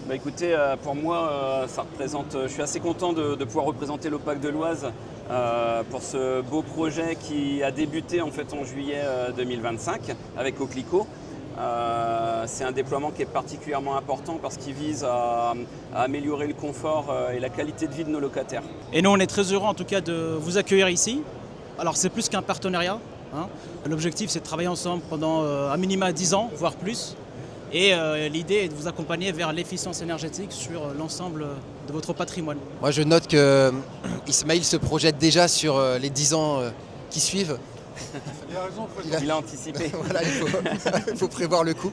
Bah écoutez, pour moi, ça représente. Je suis assez content de pouvoir représenter l'OPAC de l'Oise pour ce beau projet qui a débuté en fait en juillet 2025 avec Coquelicot. C'est un déploiement qui est particulièrement important parce qu'il vise à améliorer le confort et la qualité de vie de nos locataires. Et nous, on est très heureux en tout cas de vous accueillir ici. Alors c'est plus qu'un partenariat, hein. L'objectif c'est de travailler ensemble pendant à minima 10 ans, voire plus. Et l'idée est de vous accompagner vers l'efficience énergétique sur l'ensemble de votre patrimoine. Moi je note que Ismail se projette déjà sur les 10 ans qui suivent. Il a anticipé. Voilà, il faut prévoir le coup.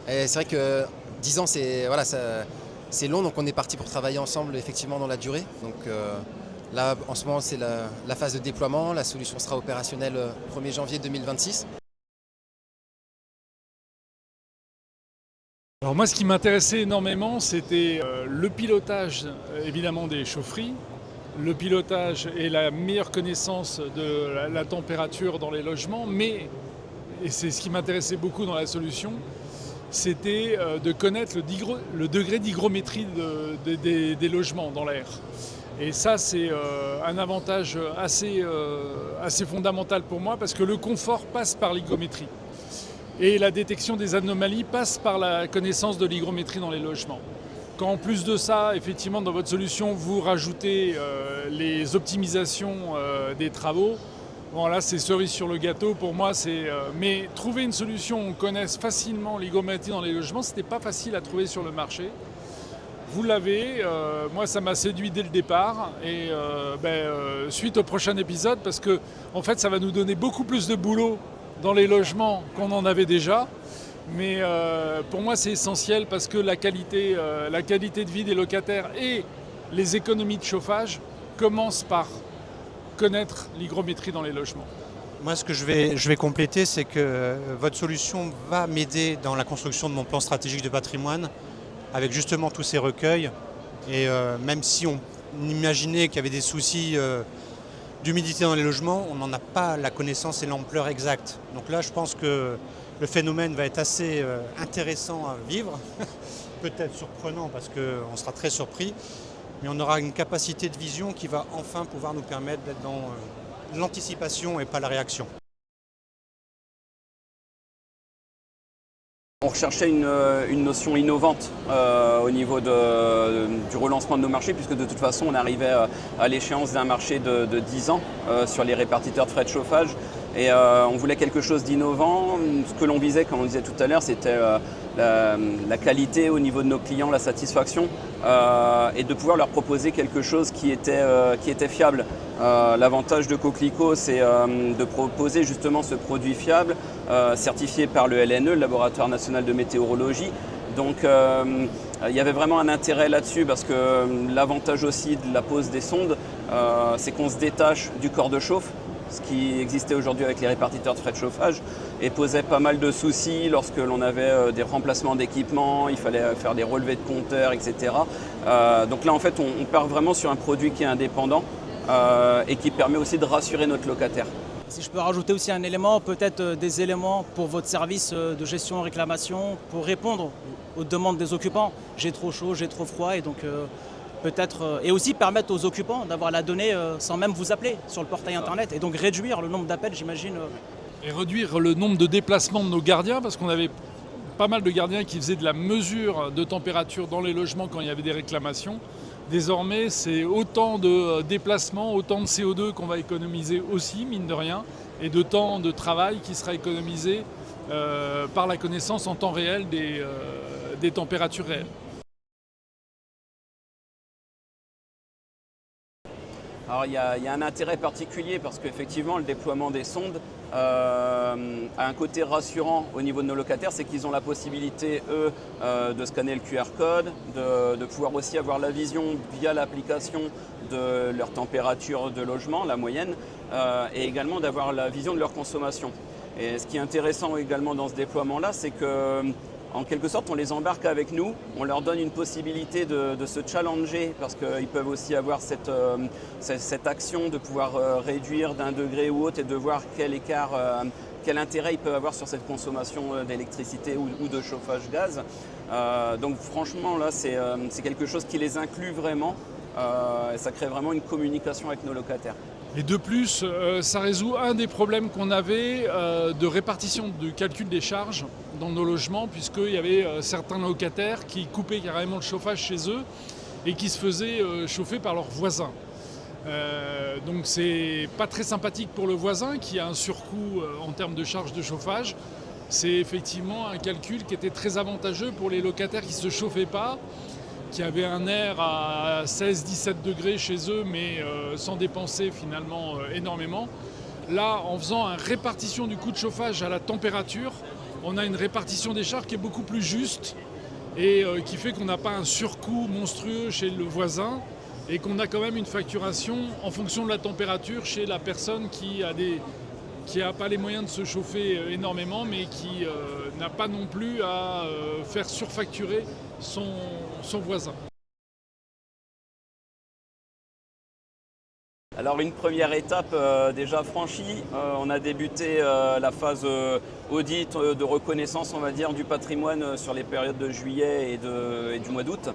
Et c'est vrai que 10 ans c'est long, donc on est parti pour travailler ensemble effectivement dans la durée. Donc là en ce moment c'est la phase de déploiement, la solution sera opérationnelle 1er janvier 2026. Alors moi, ce qui m'intéressait énormément, c'était le pilotage évidemment des chaufferies, le pilotage et la meilleure connaissance de la température dans les logements, mais, et c'est ce qui m'intéressait beaucoup dans la solution, c'était de connaître le degré d'hygrométrie des logements dans l'air. Et ça, c'est un avantage assez fondamental pour moi parce que le confort passe par l'hygrométrie. Et la détection des anomalies passe par la connaissance de l'hygrométrie dans les logements. Quand en plus de ça, effectivement, dans votre solution, vous rajoutez les optimisations des travaux, bon là c'est cerise sur le gâteau pour moi. Mais trouver une solution où on connaisse facilement l'hygrométrie dans les logements, c'était pas facile à trouver sur le marché. Vous l'avez, moi ça m'a séduit dès le départ et suite au prochain épisode parce que en fait ça va nous donner beaucoup plus de boulot dans les logements qu'on en avait déjà. Mais pour moi, c'est essentiel parce que la qualité de vie des locataires et les économies de chauffage commencent par connaître l'hygrométrie dans les logements. Moi, ce que je vais compléter, c'est que votre solution va m'aider dans la construction de mon plan stratégique de patrimoine avec justement tous ces recueils. Et même si on imaginait qu'il y avait des soucis d'humidité dans les logements, on n'en a pas la connaissance et l'ampleur exacte. Donc là, je pense que le phénomène va être assez intéressant à vivre, peut-être surprenant parce qu'on sera très surpris, mais on aura une capacité de vision qui va enfin pouvoir nous permettre d'être dans l'anticipation et pas la réaction. On recherchait une notion innovante au niveau du relancement de nos marchés, puisque de toute façon on arrivait à l'échéance d'un marché de 10 ans sur les répartiteurs de frais de chauffage. Et on voulait quelque chose d'innovant. Ce que l'on visait, comme on disait tout à l'heure, c'était la qualité au niveau de nos clients, la satisfaction, et de pouvoir leur proposer quelque chose qui était fiable. L'avantage de Coquelicot, c'est de proposer justement ce produit fiable, certifié par le LNE, le Laboratoire National de Météorologie. Donc il y avait vraiment un intérêt là-dessus parce que l'avantage aussi de la pose des sondes, c'est qu'on se détache du corps de chauffe, ce qui existait aujourd'hui avec les répartiteurs de frais de chauffage et posait pas mal de soucis lorsque l'on avait des remplacements d'équipements, il fallait faire des relevés de compteurs, etc. Donc là en fait on part vraiment sur un produit qui est indépendant et qui permet aussi de rassurer notre locataire. Si je peux rajouter aussi un élément, peut-être des éléments pour votre service de gestion et réclamation, pour répondre aux demandes des occupants. J'ai trop chaud, j'ai trop froid, et donc peut-être, et aussi permettre aux occupants d'avoir la donnée sans même vous appeler sur le portail internet, et donc réduire le nombre d'appels, j'imagine. Et réduire le nombre de déplacements de nos gardiens, parce qu'on avait pas mal de gardiens qui faisaient de la mesure de température dans les logements quand il y avait des réclamations. Désormais, c'est autant de déplacements, autant de CO2 qu'on va économiser aussi, mine de rien, et de temps de travail qui sera économisé par la connaissance en temps réel des températures réelles. Alors il y a un intérêt particulier parce qu'effectivement le déploiement des sondes a un côté rassurant au niveau de nos locataires, c'est qu'ils ont la possibilité, eux, de scanner le QR code, de pouvoir aussi avoir la vision via l'application de leur température de logement, la moyenne, et également d'avoir la vision de leur consommation. Et ce qui est intéressant également dans ce déploiement-là, c'est que en quelque sorte, on les embarque avec nous, on leur donne une possibilité de se challenger parce qu'ils peuvent aussi avoir cette action de pouvoir réduire d'un degré ou autre et de voir quel écart, quel intérêt ils peuvent avoir sur cette consommation d'électricité ou de chauffage gaz. Donc franchement, là, c'est quelque chose qui les inclut vraiment. Et ça crée vraiment une communication avec nos locataires. Et de plus, ça résout un des problèmes qu'on avait de répartition de calcul des charges dans nos logements, puisqu'il y avait certains locataires qui coupaient carrément le chauffage chez eux et qui se faisaient chauffer par leurs voisins. Donc c'est pas très sympathique pour le voisin qui a un surcoût en termes de charges de chauffage. C'est effectivement un calcul qui était très avantageux pour les locataires qui ne se chauffaient pas, qui avaient un air à 16-17 degrés chez eux, mais sans dépenser finalement énormément. Là, en faisant une répartition du coût de chauffage à la température, on a une répartition des charges qui est beaucoup plus juste et qui fait qu'on n'a pas un surcoût monstrueux chez le voisin et qu'on a quand même une facturation en fonction de la température chez la personne qui n'a pas les moyens de se chauffer énormément, mais qui n'a pas non plus à faire surfacturer son voisin. Alors une première étape déjà franchie, on a débuté la phase audit de reconnaissance, on va dire, du patrimoine sur les périodes de juillet et du mois d'août.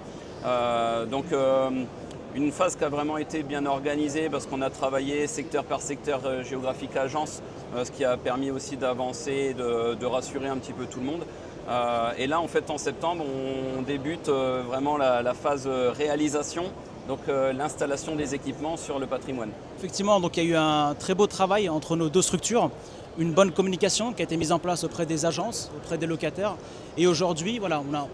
Une phase qui a vraiment été bien organisée parce qu'on a travaillé secteur par secteur, géographique, agence, ce qui a permis aussi d'avancer, de rassurer un petit peu tout le monde. Et là, en fait, en septembre, on débute vraiment la phase réalisation, donc l'installation des équipements sur le patrimoine. Effectivement, donc il y a eu un très beau travail entre nos deux structures, une bonne communication qui a été mise en place auprès des agences, auprès des locataires. Et aujourd'hui, voilà, on a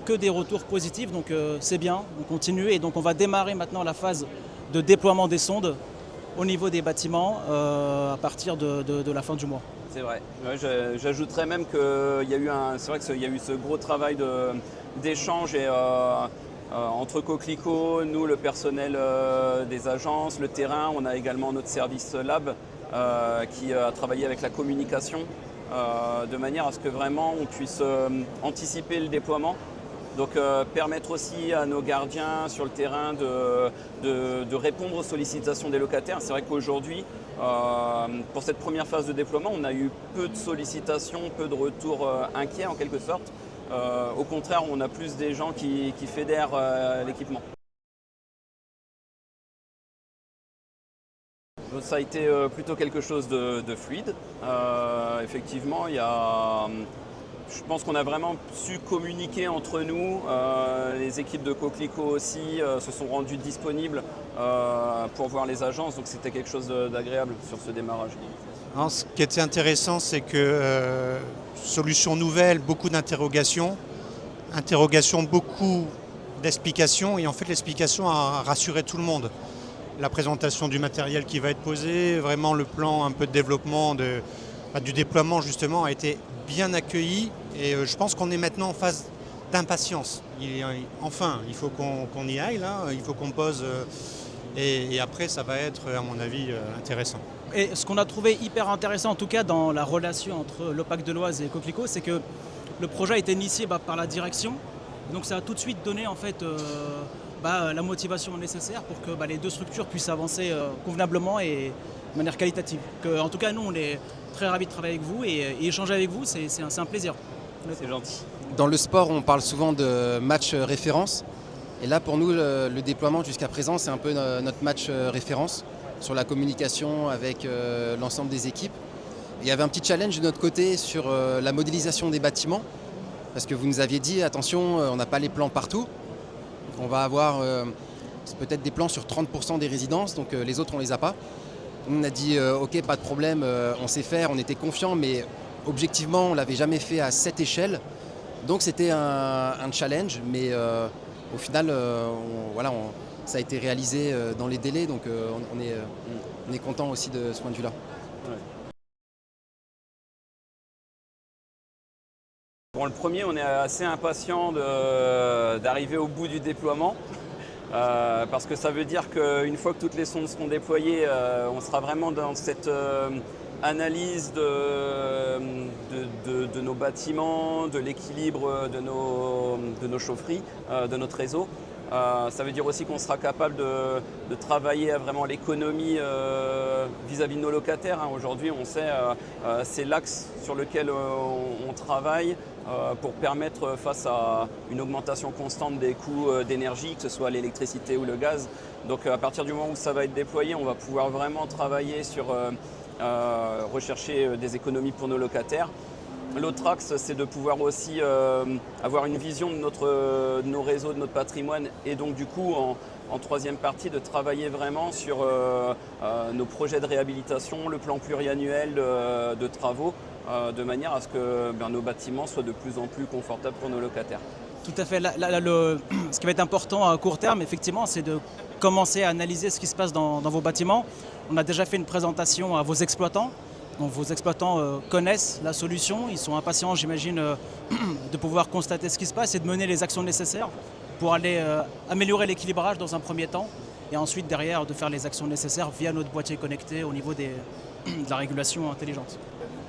que des retours positifs, donc c'est bien, on continue et donc on va démarrer maintenant la phase de déploiement des sondes au niveau des bâtiments à partir de la fin du mois. C'est vrai. Ouais, j'ajouterais même qu'il y a eu c'est vrai qu'il y a eu ce gros travail d'échange et entre Coquelicot, nous, le personnel des agences, le terrain, on a également notre service lab qui a travaillé avec la communication de manière à ce que vraiment on puisse anticiper le déploiement. Donc permettre aussi à nos gardiens sur le terrain de répondre aux sollicitations des locataires. C'est vrai qu'aujourd'hui, pour cette première phase de déploiement, on a eu peu de sollicitations, peu de retours inquiets en quelque sorte. Au contraire, on a plus des gens qui fédèrent l'équipement. Donc, ça a été plutôt quelque chose de fluide. Effectivement, je pense qu'on a vraiment su communiquer entre nous. Les équipes de Coquelicot aussi se sont rendues disponibles pour voir les agences. Donc c'était quelque chose d'agréable sur ce démarrage. Alors, ce qui était intéressant, c'est que solution nouvelle, beaucoup d'interrogations, beaucoup d'explications. Et en fait, l'explication a rassuré tout le monde. La présentation du matériel qui va être posé, vraiment le plan un peu de développement du déploiement justement a été bien accueilli et je pense qu'on est maintenant en phase d'impatience. Enfin, il faut qu'on y aille là, il faut qu'on pose et après ça va être à mon avis intéressant. Et ce qu'on a trouvé hyper intéressant en tout cas dans la relation entre l'OPAC de l'Oise et Coquelicot, c'est que le projet a été initié par la direction, donc ça a tout de suite donné en fait la motivation nécessaire pour que les deux structures puissent avancer convenablement et de manière qualitative. En tout cas, nous, on est très ravis de travailler avec vous et échanger avec vous, c'est un plaisir. C'est gentil. Dans le sport, on parle souvent de match référence. Et là, pour nous, le déploiement jusqu'à présent, c'est un peu notre match référence sur la communication avec l'ensemble des équipes. Il y avait un petit challenge de notre côté sur la modélisation des bâtiments. Parce que vous nous aviez dit, attention, on n'a pas les plans partout. On va avoir peut-être des plans sur 30% des résidences, donc les autres, on ne les a pas. On a dit ok, pas de problème, on sait faire, on était confiants, mais objectivement, on ne l'avait jamais fait à cette échelle. Donc c'était un challenge, mais au final, ça a été réalisé dans les délais, donc on est content aussi de ce point de vue-là. Ouais. Bon, le premier, on est assez impatient d'arriver au bout du déploiement. Parce que ça veut dire qu'une fois que toutes les sondes seront déployées, on sera vraiment dans cette analyse de nos bâtiments, de l'équilibre de nos chaufferies, de notre réseau. Ça veut dire aussi qu'on sera capable de travailler à vraiment l'économie vis-à-vis de nos locataires. Aujourd'hui, on sait, c'est l'axe sur lequel on travaille pour permettre, face à une augmentation constante des coûts d'énergie, que ce soit l'électricité ou le gaz. Donc à partir du moment où ça va être déployé, on va pouvoir vraiment travailler sur rechercher des économies pour nos locataires. L'autre axe, c'est de pouvoir aussi avoir une vision de nos réseaux, de notre patrimoine, et donc du coup, en troisième partie, de travailler vraiment sur nos projets de réhabilitation, le plan pluriannuel de travaux, de manière à ce que nos bâtiments soient de plus en plus confortables pour nos locataires. Tout à fait. Ce qui va être important à court terme, effectivement, c'est de commencer à analyser ce qui se passe dans vos bâtiments. On a déjà fait une présentation à vos exploitants. Donc vos exploitants connaissent la solution, ils sont impatients, j'imagine, de pouvoir constater ce qui se passe et de mener les actions nécessaires pour aller améliorer l'équilibrage dans un premier temps et ensuite derrière de faire les actions nécessaires via notre boîtier connecté au niveau de la régulation intelligente.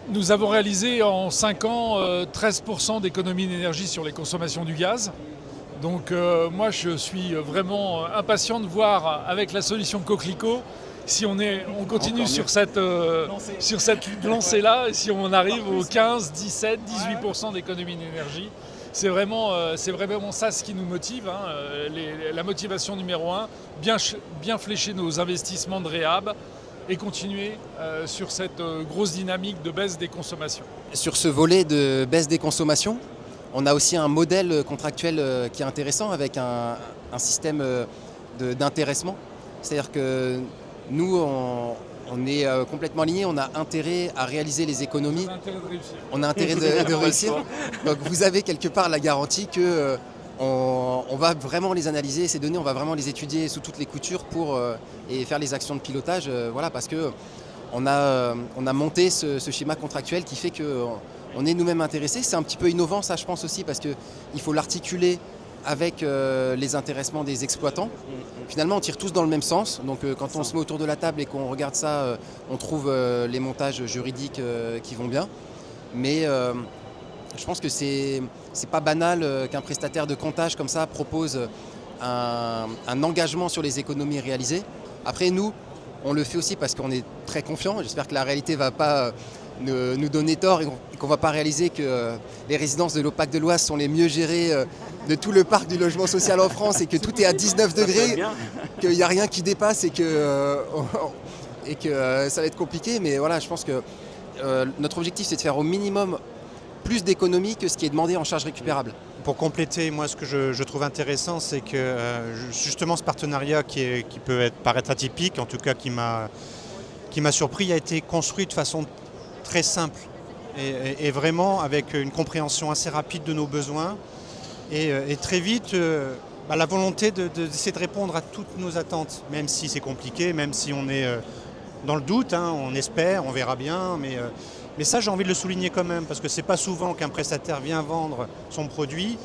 Nous avons réalisé en 5 ans 13% d'économie d'énergie sur les consommations du gaz. Donc moi je suis vraiment impatient de voir avec la solution Coquelicot si on continue sur cette lancée-là, si on arrive aux 15, 17, 18% d'économie d'énergie. C'est vraiment ça ce qui nous motive, la motivation numéro 1, bien flécher nos investissements de réhab et continuer sur cette grosse dynamique de baisse des consommations. Sur ce volet de baisse des consommations, on a aussi un modèle contractuel qui est intéressant avec un système d'intéressement. C'est-à-dire que nous, on est complètement alignés, on a intérêt à réaliser les économies. On a intérêt de réussir. Donc vous avez quelque part la garantie que on va vraiment les analyser, ces données, on va vraiment les étudier sous toutes les coutures et faire les actions de pilotage. Parce qu'on a monté ce schéma contractuel qui fait qu'on est nous-mêmes intéressés. C'est un petit peu innovant, ça je pense aussi, parce qu'il faut l'articuler avec les intéressements des exploitants. Finalement, on tire tous dans le même sens. Donc quand on se met autour de la table et qu'on regarde ça, on trouve les montages juridiques qui vont bien. Mais je pense que c'est pas banal qu'un prestataire de comptage comme ça propose un engagement sur les économies réalisées. Après, nous, on le fait aussi parce qu'on est très confiants. J'espère que la réalité ne va pas nous donner tort et qu'on ne va pas réaliser que les résidences de l'OPAC de l'Oise sont les mieux gérées de tout le parc du logement social en France et que tout est à 19 degrés, qu'il n'y a rien qui dépasse et que ça va être compliqué. Mais voilà, je pense que notre objectif, c'est de faire au minimum plus d'économies que ce qui est demandé en charge récupérable. Pour compléter, moi ce que je trouve intéressant, c'est que justement ce partenariat qui peut paraître atypique, en tout cas qui m'a surpris, a été construit de façon très simple et vraiment avec une compréhension assez rapide de nos besoins et très vite la volonté d'essayer de répondre à toutes nos attentes, même si c'est compliqué, même si on est dans le doute, on espère, on verra bien, mais ça j'ai envie de le souligner quand même, parce que c'est pas souvent qu'un prestataire vient vendre son produit,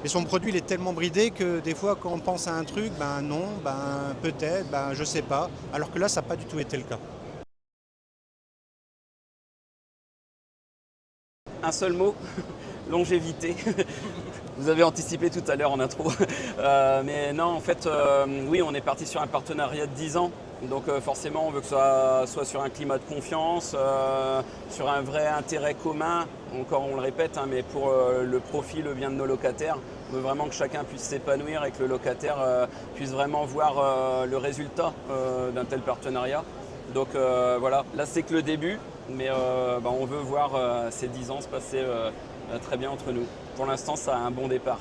et son produit il est tellement bridé que des fois quand on pense à un truc, non, peut-être, je sais pas, alors que là ça n'a pas du tout été le cas. Un seul mot, longévité. Vous avez anticipé tout à l'heure en intro. Mais non, en fait, oui, on est parti sur un partenariat de 10 ans. Donc forcément, on veut que ça soit sur un climat de confiance, sur un vrai intérêt commun. Encore, on le répète, mais pour le profit, le bien de nos locataires. On veut vraiment que chacun puisse s'épanouir et que le locataire puisse vraiment voir le résultat d'un tel partenariat. Donc voilà, là c'est que le début, mais on veut voir ces 10 ans se passer très bien entre nous. Pour l'instant, ça a un bon départ.